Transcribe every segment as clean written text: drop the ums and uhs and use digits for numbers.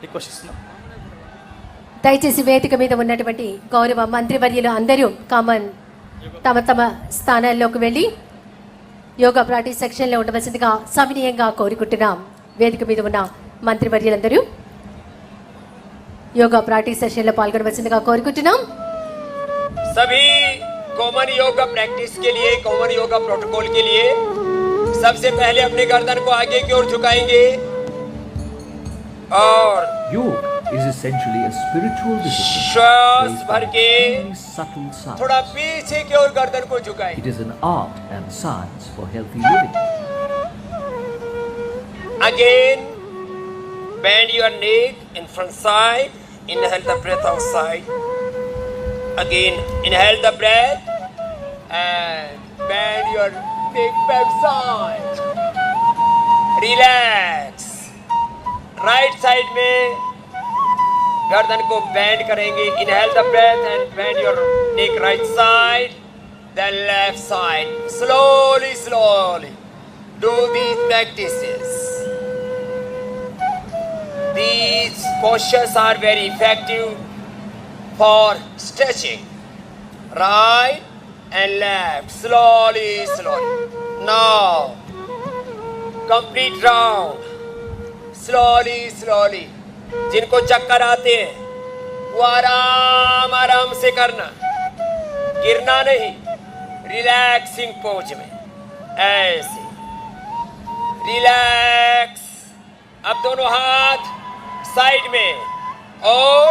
Request ఇస్తున్నాం. దయచేసి వేదిక మీద ఉన్నటువంటి గౌరవ మంత్రివర్యులు అందరూ కామన్ తమ తమ స్థానాల్లోకి వెళ్ళి యోగా ప్రాక్టీస్ సెక్షన్లో ఉండవలసిందిగా సవినీయంగా కోరుకుంటున్నాం. వేదిక మీద ఉన్న మంత్రివర్యులందరూ యోగా ప్రాక్టీస్ సెషన్లో పాల్గొనవలసిందిగా కోరుకుంటున్నాం. सभी कॉमन योगा प्रैक्टिस के लिए, कॉमन योगा प्रोटोकॉल के लिए सबसे पहले अपने गर्दन को आगे की ओर झुकाएंगे और Yoga is essentially a spiritual discipline श्वास based भर on के extremely subtle थोड़ा science. पीछे की ओर गर्दन को झुकाएं. It is an art and science for healthy living. Again, bend your neck in front side. Inhale the breath outside. Again, inhale the breath and bend your neck back side. Relax. Right side में गर्दन को bend करेंगे. Inhale the breath and bend your neck right side. Then left side. Slowly, slowly. Do these practices. These postures are very effective for stretching. Right and left. Slowly, slowly. Now, complete round. Slowly, slowly. जिनको चक्कर आते हैं वो आराम आराम से करना, गिरना नहीं. रिलैक्सिंग पोज में ऐसे रिलैक्स. अब दोनों हाथ साइड में और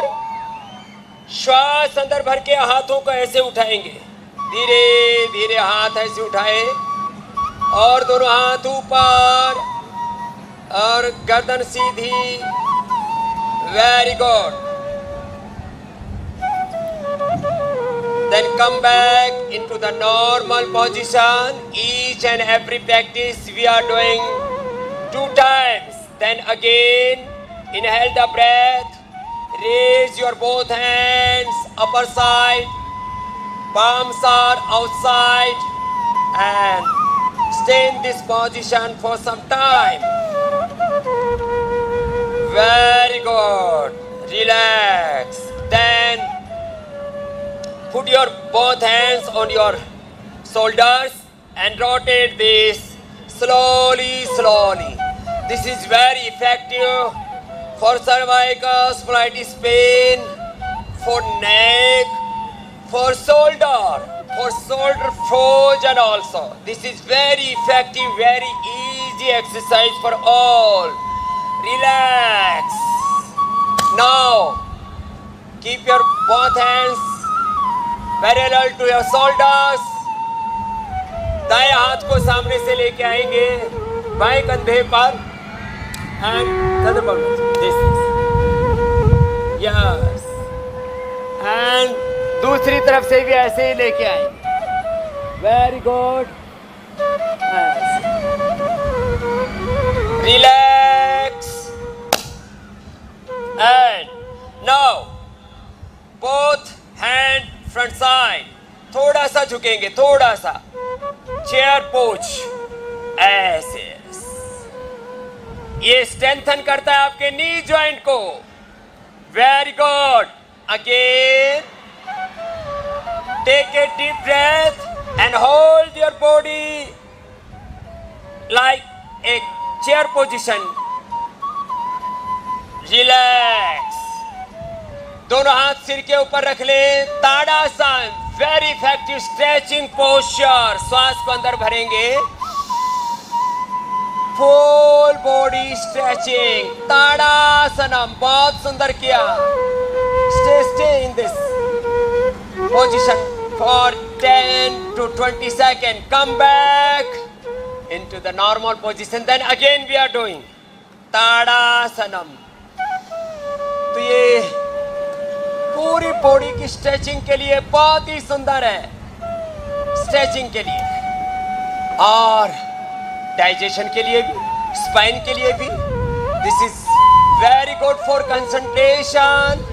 श्वास अंदर भर के हाथों को ऐसे उठाएंगे. धीरे धीरे हाथ ऐसे उठाए और दोनों हाथ ऊपर और गर्दन सीधी. Very good. Then come back into the normal position. Each and every practice we are doing 2 times. Then again, inhale the breath. Raise your both hands, upper side. Palms are outside. And stay in this position for some time. Very good. Relax. Then put your both hands on your shoulders and rotate this slowly, slowly. This is very effective for cervical spinatus pain, for neck, for shoulder fusion also. This is very effective, very easy exercise for all. Relax. Now, keep your both hands parallel to your shoulders. दाएं हाथ को सामने से लेके आएंगे बाएं कंधे पर and this is yes and दूसरी तरफ से भी ऐसे ही लेके आएंगे. Very good. Relax. And now both hand front side. थोड़ा सा झुकेंगे, थोड़ा सा. चेयर पोज ऐसे. ये स्ट्रेंथन करता है आपके नी जॉइंट को. Very good. Again take a deep breath and hold your body like a chair position. Relax. दोनों हाथ सिर के ऊपर रख ले. Tadasana. Very effective stretching posture. श्वास को अंदर भरेंगे. Full body stretching. ताड़ासनम. बहुत सुंदर किया. Stay in this position for 10 to 20 seconds. Come back into the normal position. Then again we are doing Tadasanam. तो ये पूरी बॉडी की स्ट्रेचिंग के लिए बहुत ही सुंदर है. स्ट्रेचिंग के लिए और डाइजेशन के लिए भी, स्पाइन के लिए भी. This is very good for concentration,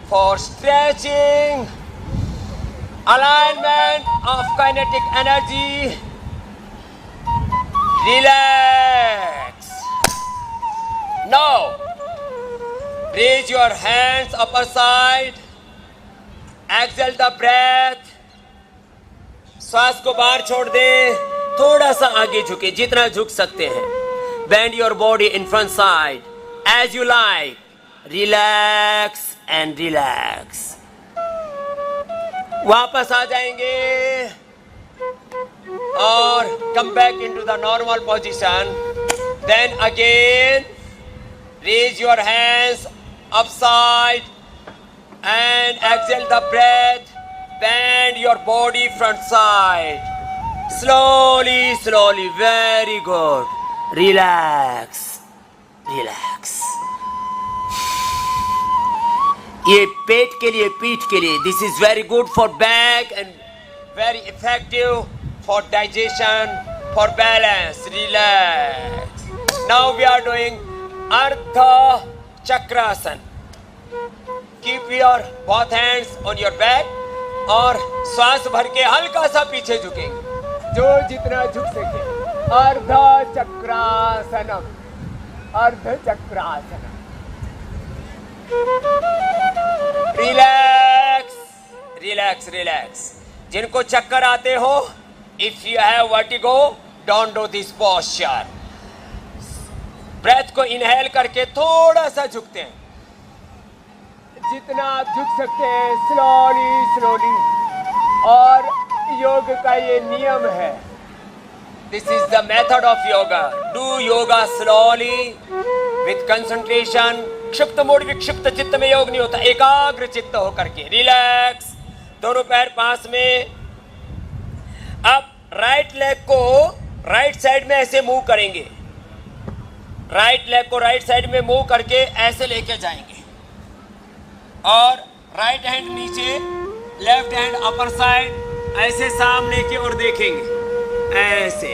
for stretching, alignment of kinetic energy. Relax. Now Raise your hands upper side. Exhale the breath. श्वास को बाहर छोड़ दे. थोड़ा सा आगे झुके, जितना झुक सकते हैं. Bend your body in front side as you like. Relax and relax. वापस आ जाएंगे और come back into the normal position. Then again raise your hands upside and exhale the breath. Bend your body front side. Slowly, slowly. Very good. Relax. Relax. ये पेट के लिए, पीठ के लिए, this is very good for back and very effective for digestion, for balance. Relax. Now we are doing Ardha Chakrasana. Keep your both hands on your back और श्वास भर के हल्का सा पीछे झुकेंगे, जो जितना झुक सके. अर्ध चक्रासनम, अर्ध चक्रासनम. Relax, relax, relax. जिनको चक्कर आते हो, if you have vertigo, don't do this posture. Breath को इनहेल करके थोड़ा सा झुकते हैं, जितना आप झुक सकते हैं. Slowly slowly. और योग का ये नियम है. This is the method of yoga. Do yoga slowly with concentration. क्षिप्त मूड विक्षिप्त चित्त में योग नहीं होता. एकाग्र चित्त होकर के. रिलैक्स. दोनों पैर पास में. अब राइट लेग को राइट साइड में ऐसे मूव करेंगे. राइट लेग को राइट साइड में मूव करके ऐसे लेके जाएंगे और राइट हैंड नीचे, लेफ्ट हैंड अपर साइड, ऐसे सामने की ओर देखेंगे. ऐसे.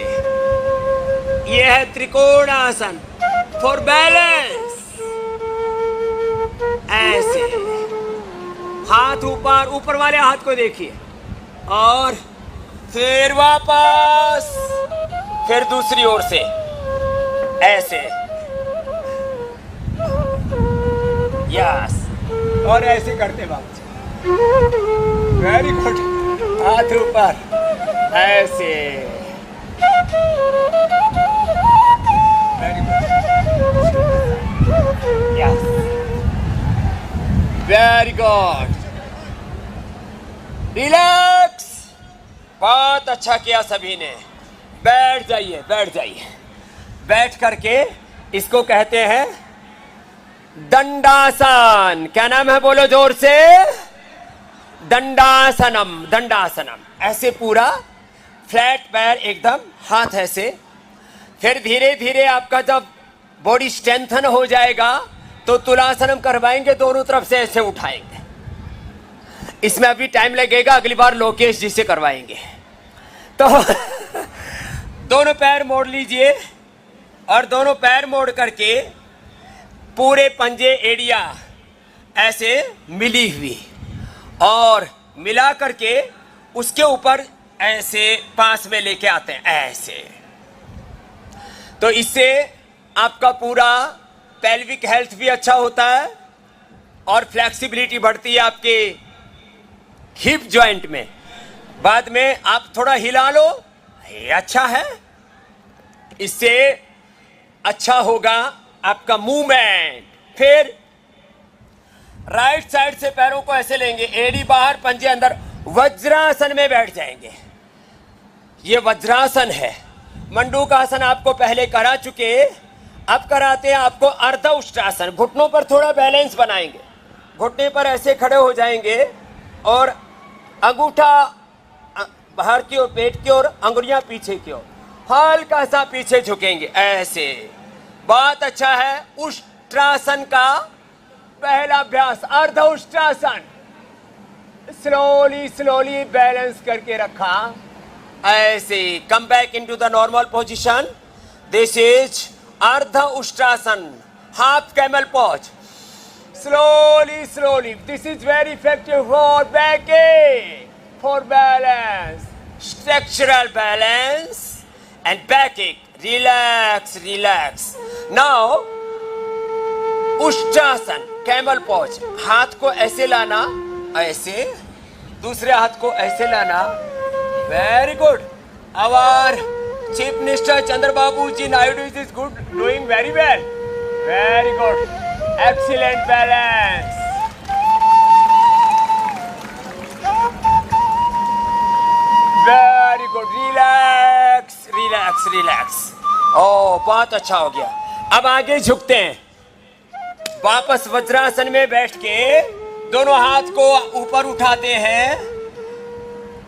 ये है त्रिकोणासन फॉर बैलेंस. ऐसे. हाथ ऊपर, ऊपर वाले हाथ को देखिए और फिर वापस, फिर दूसरी ओर से ऐसे. यस. और ऐसे करते वापस. Very good. हाथ ऊपर ऐसे. Very good. Yes. Very good. Relax. बहुत अच्छा किया सभी ने. बैठ जाइए, बैठ जाइए. बैठ करके इसको कहते हैं दंडासन. क्या नाम है, बोलो जोर से. दंडासनम, दंडासनम. ऐसे पूरा फ्लैट पैर एकदम, हाथ ऐसे. फिर धीरे धीरे आपका जब बॉडी स्ट्रेंथन हो जाएगा तो तुलासनम करवाएंगे. दोनों तरफ से ऐसे उठाएंगे. इसमें अभी टाइम लगेगा, अगली बार लोकेश जी से करवाएंगे. तो दोनों पैर मोड़ लीजिए और दोनों पैर मोड़ करके पूरे पंजे, एड़िया ऐसे मिली हुई और मिला करके उसके ऊपर ऐसे पास में लेके आते हैं. ऐसे. तो इससे आपका पूरा पेल्विक हेल्थ भी अच्छा होता है और फ्लेक्सिबिलिटी बढ़ती है आपके हिप जॉइंट में. बाद में आप थोड़ा हिला लो, ये अच्छा है. इससे अच्छा होगा आपका मूवमेंट. फिर राइट साइड से पैरों को ऐसे लेंगे, एड़ी बाहर, पंजे अंदर. वज्रासन में बैठ जाएंगे. ये वज्रासन है. मंडूकासन आपको पहले करा चुके. अब कराते हैं आपको अर्ध उष्ट्रासन. घुटनों पर थोड़ा बैलेंस बनाएंगे. घुटने पर ऐसे खड़े हो जाएंगे और अंगूठा बाहर की ओर, पेट की ओर, अंगुलियां पीछे की ओर, हल्का सा पीछे झुकेंगे ऐसे. बहुत अच्छा है. उष्ट्रासन का पहला अभ्यास अर्ध उष्ट्रासन. स्लोली स्लोली बैलेंस करके रखा ऐसे. Come back into the normal position. This is Ardha Ushtrasana, half camel pose. Slowly slowly. This is very effective for backing, for balance, structural balance and backache. Relax, relax. Now Ushtrasan. Camel pose, हाथ को ऐसे लाना, ऐसे, दूसरे हाथ को ऐसे लाना। Very good. Our chief minister Chandrababu ji Naidu is good, doing very well, very good, excellent balance. Very good, relax relax relax. ओ बहुत अच्छा हो गया। अब आगे झुकते हैं, वापस वज्रासन में बैठ के दोनों हाथ को ऊपर उठाते हैं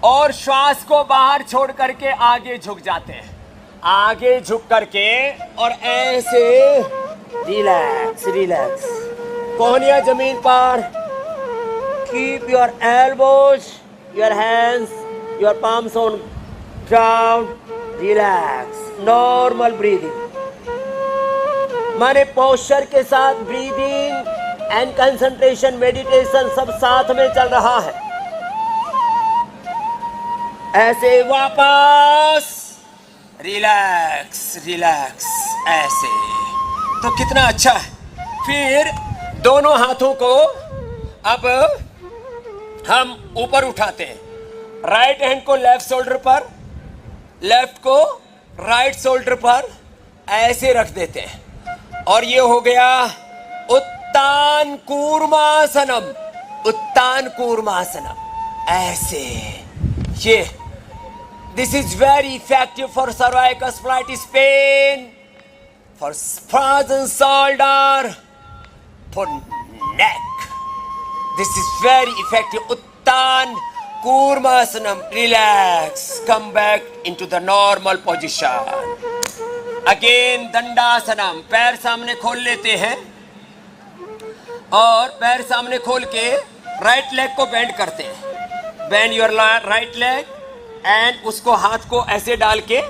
और श्वास को बाहर छोड़ करके आगे झुक जाते हैं। आगे झुक करके और ऐसे रिलैक्स रिलैक्स, कोहनियां जमीन पर। Keep your elbows, your hands, your palms on ground, relax, normal breathing। माने पोस्चर के साथ ब्रीदिंग एंड कंसंट्रेशन, मेडिटेशन सब साथ में चल रहा है। ऐसे वापस रिलैक्स रिलैक्स, ऐसे तो कितना अच्छा है। फिर दोनों हाथों को अब हम ऊपर उठाते हैं, राइट हैंड को लेफ्ट शोल्डर पर, लेफ्ट को राइट शोल्डर पर ऐसे रख देते हैं और ये हो गया उत्तान कूर्मासनम। उत्तान कूर्मासनम ऐसे, ये this is very effective for cervical spondylitis pain, for frozen shoulder, for neck. This is very effective. Uttana Kurmasanam, relax, come back into the normal position. Again Dandasanam, पैर सामने खोल लेते हैं और पैर सामने खोल के राइट लेग को बेंड करते हैं। Bend your right leg and उसको हाथ को ऐसे डाल के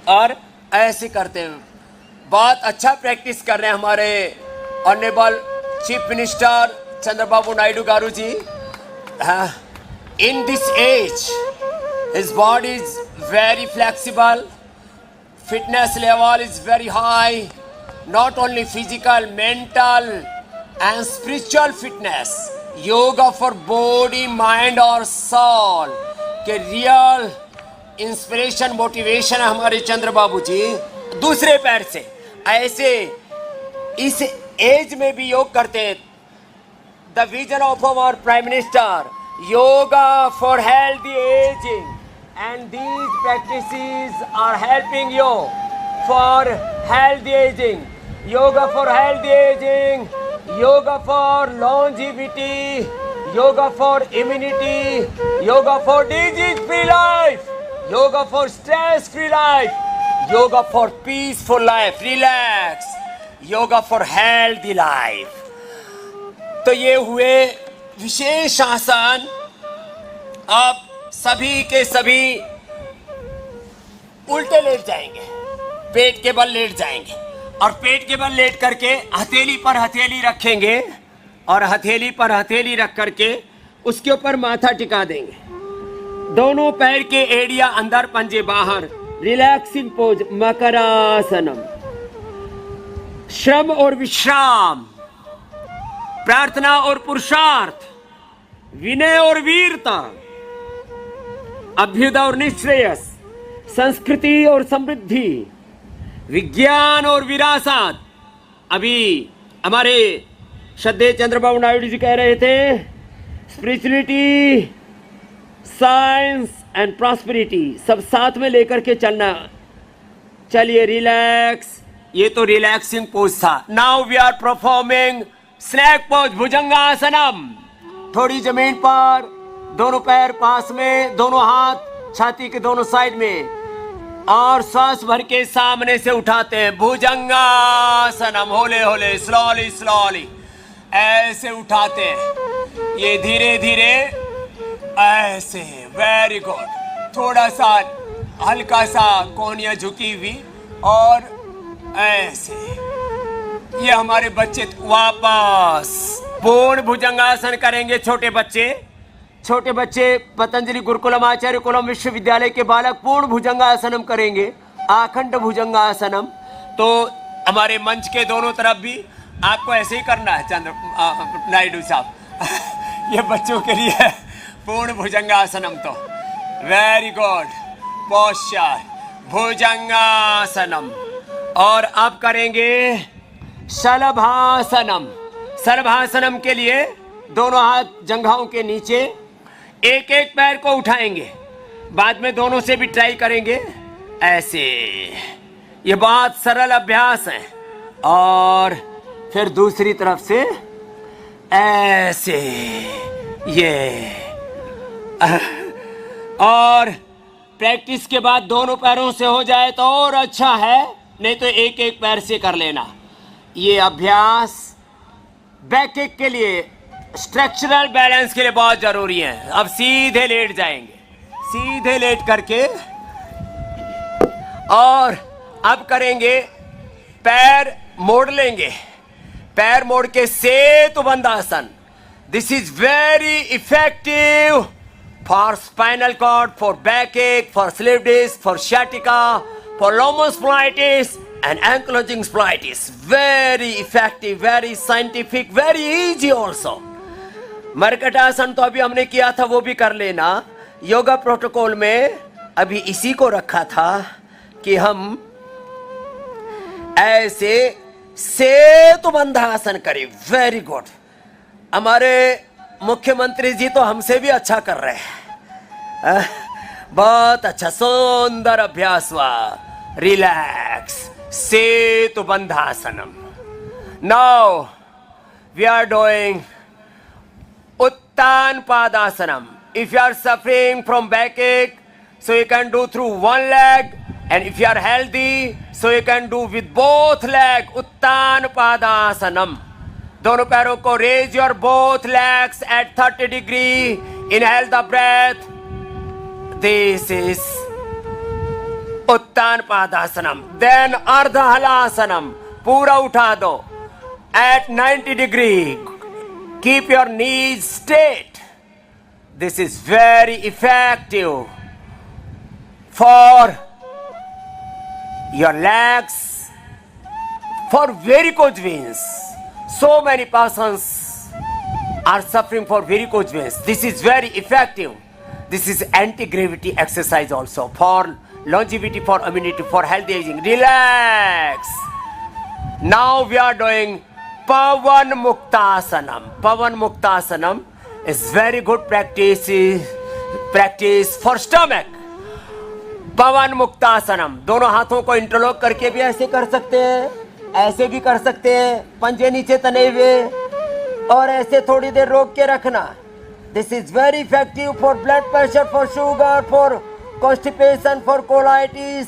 और ऐसे करते हैं। बहुत अच्छा प्रैक्टिस कर रहे हैं हमारे honourable chief minister Chandrababu Naidu garu ji. In this age, his body is very flexible, fitness level is very high, not only physical, mental and spiritual fitness, yoga for body, mind और soul के real inspiration, motivation है हमारे चंद्रबाबू जी। दूसरे पैर से ऐसे इस as में भी योग करते हैं। The vision of our Prime Minister, yoga for healthy aging, and these practices are helping you for healthy aging. Yoga for healthy aging, yoga for longevity, yoga for immunity, yoga for disease free life, yoga for stress free life, yoga for peaceful life, relax, yoga for healthy life। तो ये हुए विशेष आसन। आप सभी के सभी उल्टे late जाएंगे, पेट के बल लेट जाएंगे और पेट के बल लेट करके हथेली पर हथेली रखेंगे और हथेली पर हथेली रख करके उसके ऊपर माथा टिका देंगे। दोनों पैर के एड़िया अंदर, पंजे बाहर। Relaxing pose, Makarasanam. श्रम और विश्राम, प्रार्थना और पुरुषार्थ, विनय और वीरता, अभ्युदय और निश्रेयस, संस्कृति और समृद्धि, विज्ञान और विरासत। अभी हमारे श्रद्धेय चंद्रबाबू नायडू जी कह रहे थे स्पिरिचुअलिटी, साइंस एंड प्रॉस्पेरिटी सब साथ में लेकर के चलना। चलिए रिलैक्स, ये तो रिलैक्सिंग पोज था। Now we are performing snake pose, Bhujangasanam. थोड़ी जमीन पर, दोनों पैर पास में, दोनों हाथ छाती के दोनों साइड में और सांस भर के सामने से उठाते हैं। भुजंगासनम, होले होले, स्लोली स्लोली ऐसे उठाते हैं। ये धीरे धीरे ऐसे, वेरी गुड। थोड़ा सा हल्का सा कोहनियां झुकी हुई और ऐसे। ये हमारे बच्चे वापस पूर्ण भुजंगासन करेंगे। छोटे बच्चे पतंजलि गुरुकुलम आचार्य कुलम विश्वविद्यालय के बालक पूर्ण भुजंगासनम करेंगे, आखंड भुजंगासनम। तो हमारे मंच के दोनों तरफ भी आपको ऐसे ही करना है नायडू साहब। ये बच्चों के लिए है पूर्ण भुजंगासनम। तो वेरी गुड पोस्चर भुजंगासनम। और अब करेंगे शलभासनम। शलभासनम के लिए दोनों हाथ जंघाओं के नीचे, एक एक पैर को उठाएंगे, बाद में दोनों से भी ट्राई करेंगे ऐसे। ये बहुत सरल अभ्यास है। और फिर दूसरी तरफ से ऐसे, ये। और प्रैक्टिस के बाद दोनों पैरों से हो जाए तो और अच्छा है, नहीं तो एक एक पैर से कर लेना। ये अभ्यास बैक किक के लिए, स्ट्रक्चरल बैलेंस के लिए बहुत जरूरी है। अब सीधे लेट जाएंगे, सीधे लेट करके, और अब करेंगे पैर मोड़ लेंगे, पैर मोड़ के Setubandha Asana. This is very effective for spinal cord, for backache, for slip disc, for sciatica, for lumbar splenitis and ankylosing splenitis. Very effective, very scientific, very easy also. मर्कटासन तो अभी हमने किया था, वो भी कर लेना। योगा प्रोटोकॉल में अभी इसी को रखा था कि हम ऐसे सेतुबंधासन करें। Very good. हमारे मुख्यमंत्री जी तो हमसे भी अच्छा कर रहे हैं। बहुत अच्छा, सुंदर अभ्यास हुआ। Relax, Setubandhasanam. Now we are doing Uttana Padasanam. If you are suffering from backache, so you can do through one leg, and if you are healthy, so you can do with both leg. उत्तान पादासनम। दोनों पैरों को raise your both legs at 30 degree. Inhale the breath. This is Utthan पादासनम। Then अर्ध हलासनम, पूरा उठा दो at 90 degree. Keep your knees straight. This is very effective for your legs, for varicose veins. So many persons are suffering for varicose veins. This is very effective. This is anti-gravity exercise also for longevity, for immunity, for healthy aging. Relax. Now we are doing Pavan Muktasanam. Pavan Muktasanam is very good practice for stomach. पवन मुक्तासनम। दोनों हाथों को interlock करके भी ऐसे कर सकते हैं, ऐसे भी कर सकते हैं, पंजे नीचे तने हुए, और ऐसे थोड़ी देर रोक के रखना। This is very effective for blood pressure, for sugar, for constipation, for colitis,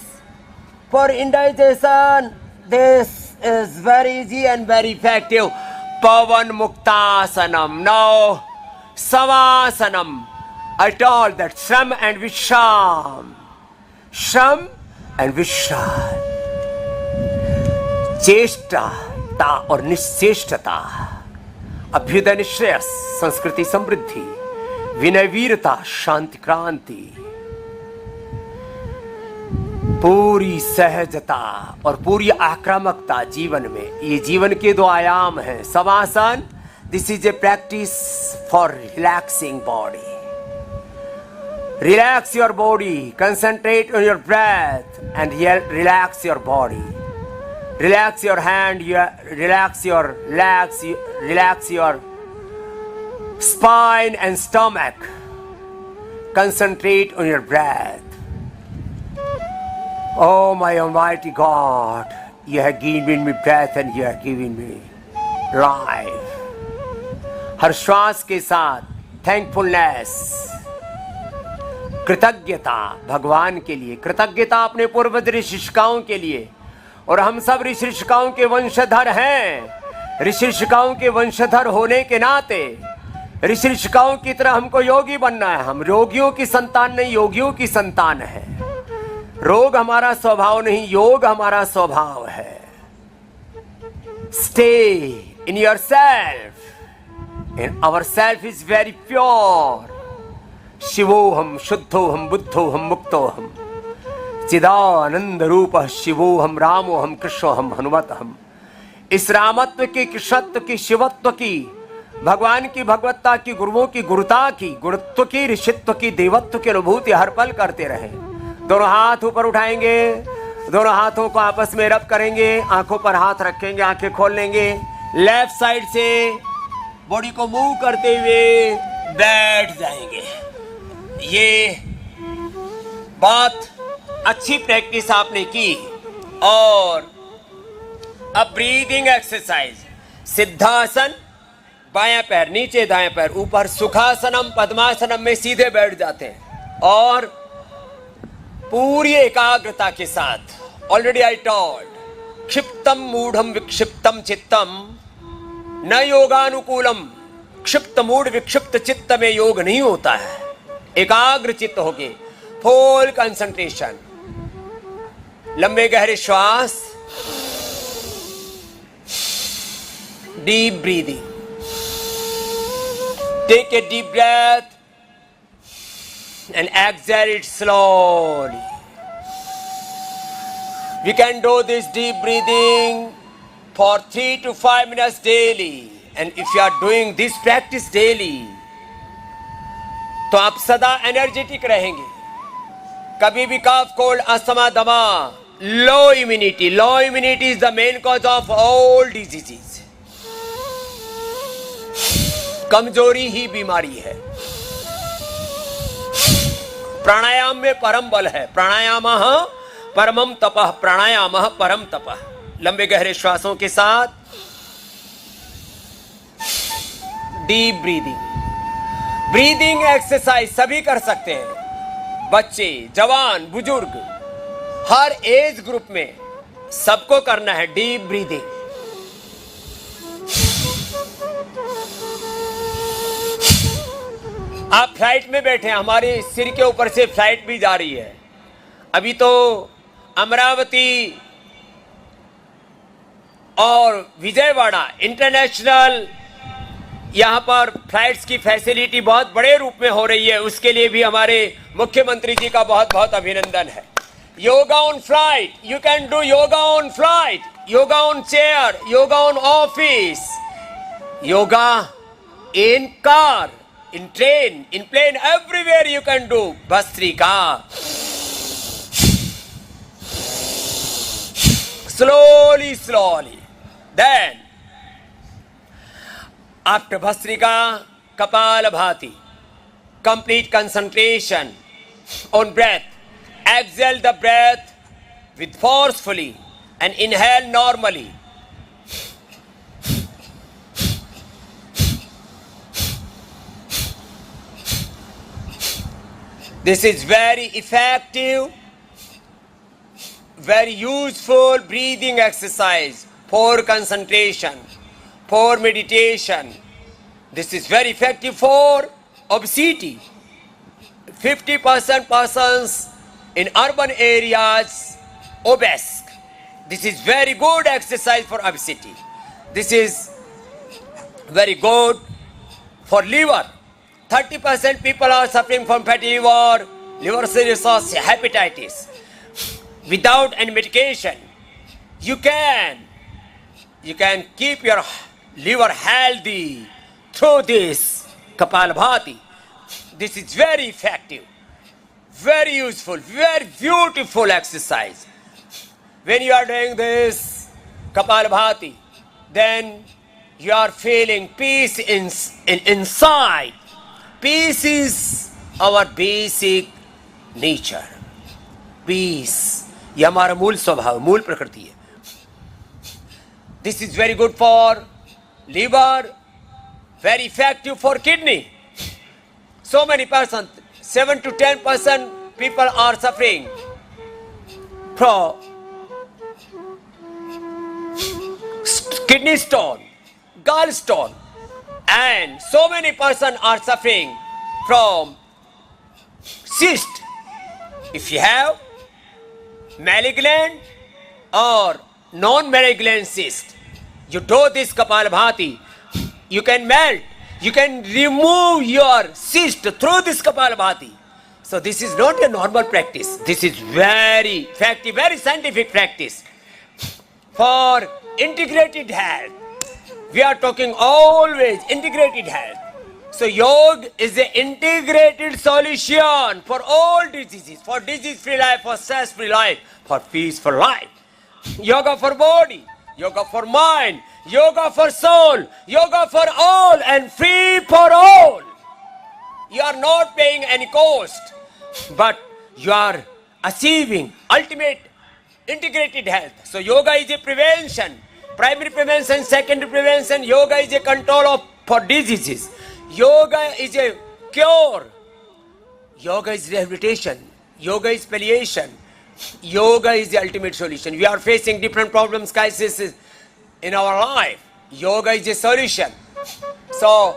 for indigestion. This is very easy and very effective. Pawan Muktasanam. Now Savāsanam. I told that Shram and Vishram. Shram and Vishram. चेष्टा और निश्चेष्टता, अभ्युदय निश्रेयस, संस्कृति समृद्धि, विनय वीरता, शांति क्रांति, पूरी सहजता और पूरी आक्रामकता जीवन में। ये जीवन के दो आयाम हैं। Savasana, this is a practice for relaxing body. Relax your body, concentrate on your breath, and relax your body. Relax your hand, relax your legs, relax your spine and stomach. Concentrate on your breath. Oh my Almighty God, you have given me breath and you have given me life. हर श्वास के साथ thankfulness, कृतज्ञता भगवान के लिए, कृतज्ञता अपने पूर्वज ऋषिकाओं के लिए। और हम सब ऋषिकाओं के वंशधर हैं। ऋषिकाओं के वंशधर होने के नाते ऋषिकाओं की तरह हमको योगी बनना है। हम रोगियों की संतान नहीं, योगियों की संतान है। रोग हमारा स्वभाव नहीं, योग हमारा स्वभाव है। Stay in yourself, and our self is very pure. शिवोहम शुद्धोहम बुद्धोहम मुक्तोहम चिदानंद रूपः शिवोहम रामोहम कृष्णोहम हनुमतहम। इस रामत्व की, कृष्णत्व की, शिवत्व की, भगवान की भगवत्ता की, गुरुओं की गुरुता की, गुरुत्व की, ऋषित्व की, देवत्व की अनुभूति हर पल करते रहे। दोनों हाथ ऊपर उठाएंगे, दोनों हाथों को आपस में रब करेंगे, आंखों पर हाथ रखेंगे, आंखें खोल लेंगे, लेफ्ट साइड से बॉडी को मूव करते हुए बैठ जाएंगे। ये बहुत अच्छी प्रैक्टिस आपने की। और अब ब्रीदिंग एक्सरसाइज, सिद्धासन, बायां पैर नीचे, दाएं पैर ऊपर, सुखासनम, पद्मासनम में सीधे बैठ जाते हैं और पूरी एकाग्रता के साथ। ऑलरेडी आई टॉल्ड, क्षिप्तम मूढ़म विक्षिप्तम चित्तम न योगानुकूलम। क्षिप्त मूढ़ विक्षिप्त चित्त में योग नहीं होता है। एकाग्र चित्त होके, फुल कंसंट्रेशन, लंबे गहरे श्वास, deep breathing. Take a deep breath and exhale it slowly. We can do this deep breathing for 3 to 5 minutes daily. And if you are doing this practice daily, तो आप सदा एनर्जेटिक रहेंगे। कभी भी कफ, cold, asthma, दमा, लो immunity is the main cause of all diseases. कमजोरी ही बीमारी है। प्राणायाम में परम बल है। प्राणायाम परमम तपः, प्राणायाम परम तपः। लंबे गहरे श्वासों के साथ डीप ब्रीदिंग एक्सरसाइज सभी कर सकते हैं, बच्चे, जवान, बुजुर्ग, हर एज ग्रुप में सबको करना है डीप ब्रीदिंग। आप फ्लाइट में बैठे हैं, हमारे सिर के ऊपर से फ्लाइट भी जा रही है। अभी तो अमरावती और विजयवाड़ा इंटरनेशनल यहाँ पर फ्लाइट्स की फैसिलिटी बहुत बड़े रूप में हो रही है। उसके लिए भी हमारे मुख्यमंत्री जी का बहुत बहुत अभिनंदन है। Yoga on flight, you can do yoga on flight, yoga on chair, yoga on office, yoga in car, in train, in plane, everywhere you can do Bhastrika. Slowly. Then, after Bhastrika, Kapalabhati. Complete concentration on breath. Exhale the breath with forcefully and inhale normally. This is very effective, very useful breathing exercise for concentration, for meditation. This is very effective for obesity. 50% persons in urban areas obese. This is very good exercise for obesity. This is very good for liver. 30% people are suffering from fatty liver, liver cirrhosis, hepatitis. Without any medication, you can keep your liver healthy through this Kapalabhati. This is very effective, very useful, very beautiful exercise. When you are doing this Kapalabhati, then you are feeling peace inside. Peace is our basic nature. Peace, ये हमारा मूल स्वभाव, मूल प्रकृति है। This is very good for liver, very effective for kidney. So many persons, 7 to 10% people are suffering from kidney stone, gallstone. And so many persons are suffering from cyst. If you have malignant or non-malignant cyst, you do this Kapalabhati, you can melt, you can remove your cyst through this Kapalabhati. So this is not a normal practice. This is very effective, very scientific practice for integrated health. We are talking always integrated health. So yoga is the integrated solution for all diseases, for disease-free life, for stress-free life, for peaceful life. Yoga for body, yoga for mind, yoga for soul, yoga for all and free for all. You are not paying any cost, but you are achieving ultimate integrated health. So yoga is a prevention, primary prevention, secondary prevention. Yoga is a control of for diseases. Yoga is a cure. Yoga is rehabilitation. Yoga is palliation. Yoga is the ultimate solution. We are facing different problems, crises in our life. Yoga is a solution. So,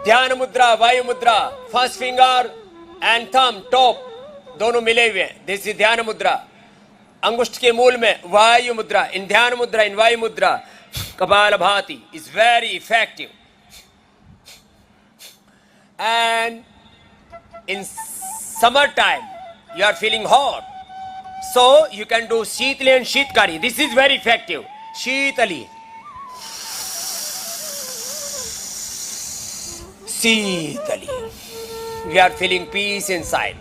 Dhyana Mudra, Vayu Mudra, first finger and thumb, top, दोनों मिले हुए हैं. This is Dhyana Mudra. अंगुष्ठ के मूल में वायु मुद्रा. In Dhyana Mudra, in Vayu Mudra, Kapalabhati is very effective. And in summertime, you are feeling hot. So, you can do Sheetali and Sheetkari. This is very effective. Sheetali. Sheetali. We are feeling peace inside.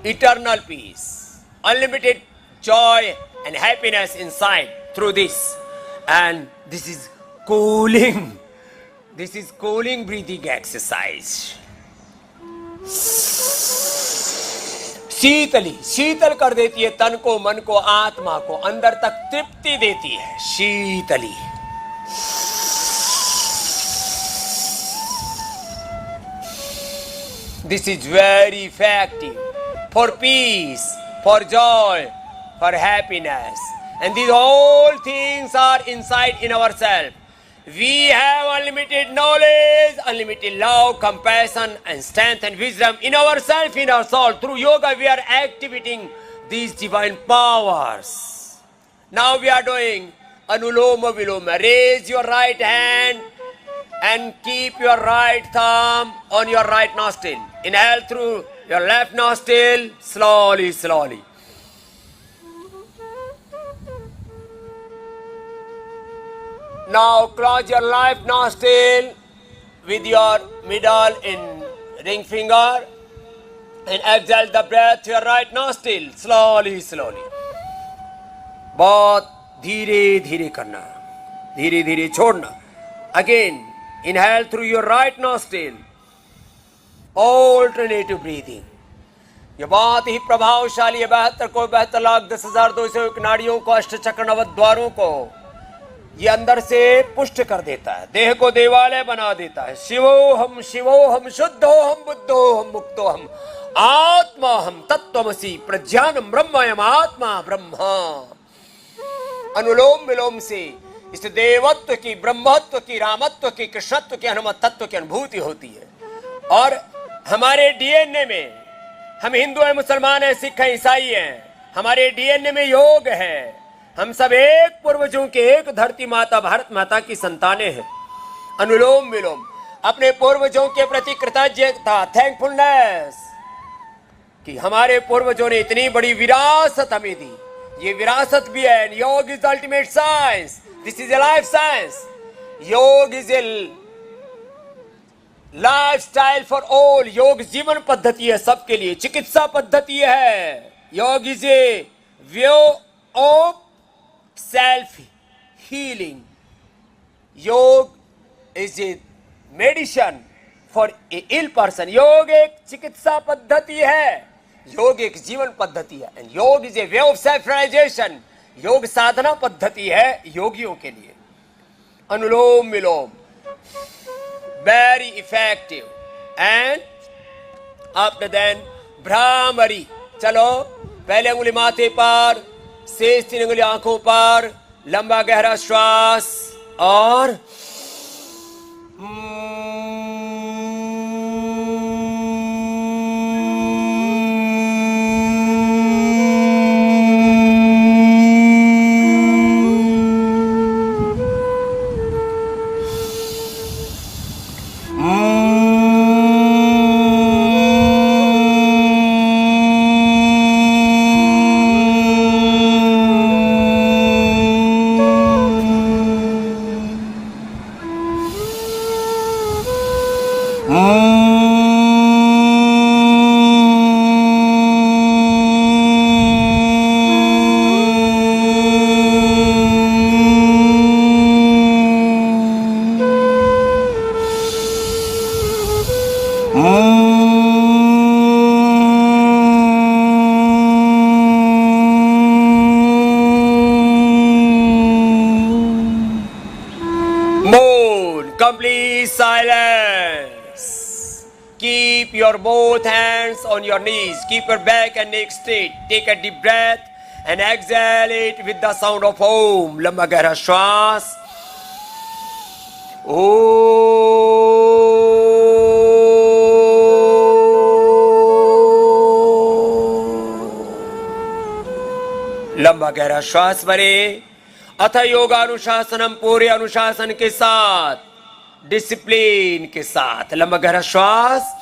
Eternal peace. Unlimited joy and happiness inside through this. And this is cooling. This is cooling breathing exercise. शीतली शीतल कर देती है तन को, मन को, आत्मा को, अंदर तक तृप्ति देती है. शीतली. This is very effective for peace, for joy, for happiness. And these all things are inside in ourselves. We have unlimited knowledge, unlimited love, compassion, and strength and wisdom in ourselves, in our soul. Through yoga, we are activating these divine powers. Now we are doing Anuloma Viloma. Raise your right hand and keep your right thumb on your right nostril. Inhale through your left nostril, slowly, slowly. Now close your left nostril with your middle and ring finger and exhale the breath to your right nostril, slowly, slowly. बहुत धीरे धीरे करना, धीरे धीरे छोड़ना. Again, inhale through your right nostril. Alternative breathing. ये बहुत ही प्रभावशाली है. 72,72,10,201 नाड़ियों को, अष्टचक्र नवद्वारों को ये अंदर से पुष्ट कर देता है, देह को देवालय बना देता है. शिवोहम शिवोहम शुद्धोहम बुद्धोहम मुक्तोहम आत्माहम तत्त्वमसि प्रज्ञानम ब्रह्मयम आत्मा ब्रह्मा. अनुलोम विलोम से इस देवत्व की, ब्रह्मत्व की, रामत्व की, कृष्णत्व की, हनुमत तत्व की अनुभूति होती है. और हमारे डीएनए में, हम हिंदू हैं, मुसलमान हैं, सिख हैं, ईसाई हैं, हमारे डीएनए में योग है. हम सब एक पूर्वजों के, एक धरती माता भारत माता की संतानें हैं. अनुलोम विलोम अपने पूर्वजों के प्रति कृतज्ञता, थैंकफुलनेस कि हमारे पूर्वजों ने इतनी बड़ी विरासत हमें दी. ये विरासत भी है. Yoga is ultimate science. This is a life science. Yoga is a lifestyle for all. योग जीवन पद्धति है सबके लिए, चिकित्सा पद्धति है. Yoga is A way of self healing. Yoga is a medicine for a ill person. योग एक चिकित्सा पद्धति है, योग एक जीवन पद्धति है. And योग is a way of self-realization. योग साधना पद्धति है योगियों के लिए. अनुलोम विलोम very effective. And after then bhramari. चलो पहले उंगली माथे पर, शेष 3 उंगली आंखों पर, लंबा गहरा श्वास और Moon, complete silence. Keep your both hands on your knees. Keep your back and neck straight. Take a deep breath and exhale it with the sound of Om. लंबा गहरा श्वास. लंबा गहरा श्वास भरे. अथ योगानुशासनम, पूरे अनुशासन के साथ, डिसिप्लिन के साथ. लंबा गहरा श्वास.